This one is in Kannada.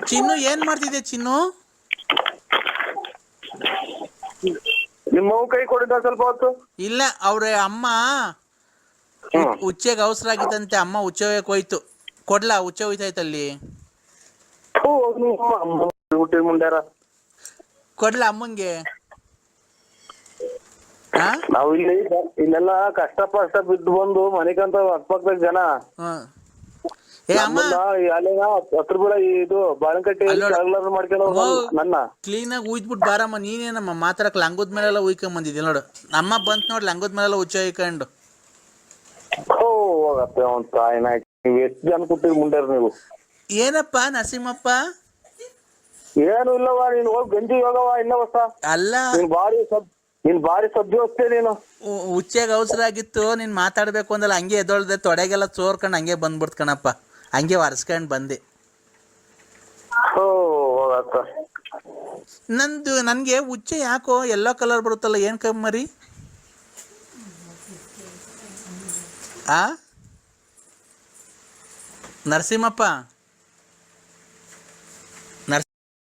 ಚಿನ್ನು ಏನ್ ಮಾಡ್ತಿದ್ದೆ ಚಿನ್ನು? ನಿಮ್ಮ ಕೈ ಕೊಡಿದ್ದ ಸ್ವಲ್ಪ ಹೊತ್ತು. ಇಲ್ಲ ಅವ್ರ ಅಮ್ಮ ಉಚ್ಚೆಗೆ ಅವಸರ ಆಗಿತ್ತಂತೆ, ಅಮ್ಮ ಉಚ್ಚೆ ಹೋಯ್ತು. ಕೊಡ್ಲಾ? ಉಚ್ಚೆ ಹೋಯ್ತಾಯ್ತಲ್ಲಿ. ಮುಂಡ್ಯಾರ ಕೊಡ್ಲಾ ಅಮ್ಮಂಗೆ? ನಾವು ಇಲ್ಲೆಲ್ಲ ಕಷ್ಟ ಬಿದ್ದು ಬಂದು ಮನೆಗಂತ ಅಕ್ಕಪಕ್ಕದ ಜನ ಏ ಅಮ್ಮ ಹತ್ರ ಬೀಳ ಇದು ಬಾಳಂಕಟ್ಟಿ ಮಾಡ್ಕೊಂಡು ನನ್ನ ಕ್ಲೀನಾಗಿ ಉಯ್ದ್ಬಿಟ್ಟು ಬಾರಮ್ಮ. ನೀನೇನಮ್ಮ ಮಾತಾಡಕ್ ಲಂಗದ ಮೇಲೆಲ್ಲ ಉಯ್ಕೊಂಡ್ ಬಂದಿದ್ದೆ ನೋಡು. ಅಮ್ಮ ಬಂತ್ ನೋಡಿ ಲಂಗದ ಮೇಲೆಲ್ಲ ಉಚ್ಚ ಹೊಯ್ಕೊಂಡು. ಹೋಗತ್ತೆ ಅವ್ನ ತಾಯಿನ. ನೀವ್ ಎಷ್ಟು ಜನ ಕೊಟ್ಟಿರಿ ಮುಂಡ್ಯಾರ ನೀವು? ಏನಪ್ಪ ನರಸಿಂಹಪ್ಪ? ಏನು ಇಲ್ಲವ, ನೀನ್ ಹೋಗಿ ಗಂಜಿ ಹೋಗವ ಇಲ್ಲ ಹೊಸ ಅಲ್ಲ. ನೀನ್ ಬಾರಿ ಸಬ್ಜಿ ಹೋಗ್ತೇ ನೀನು. ಉಚ್ಚೆಗೆ ಅವಸರ ಆಗಿತ್ತು, ನೀನ್ ಮಾತಾಡ್ಬೇಕು ಅಂದಲ್ಲ, ಹಂಗೆ ಎದೊಳ್ದೆ ತೊಡೆಗೆಲ್ಲ ಚೋರ್ಕೊಂಡು ಹಂಗೆ ಬಂದ್ಬಿಡ್ತು ಕಣಪ್ಪ. ಹಂಗೆ ಒರೆಸ್ಕೊಂಡು ಬಂದೆ. ನನ್ಗೆ ಉಚ್ಚೆ ಯಾಕೋ ಎಲ್ಲೋ ಕಲರ್ ಬರುತ್ತಲ್ಲ, ಏನ್ ಕಮ್ಮರಿ? ನರಸಿಂಹಪ್ಪ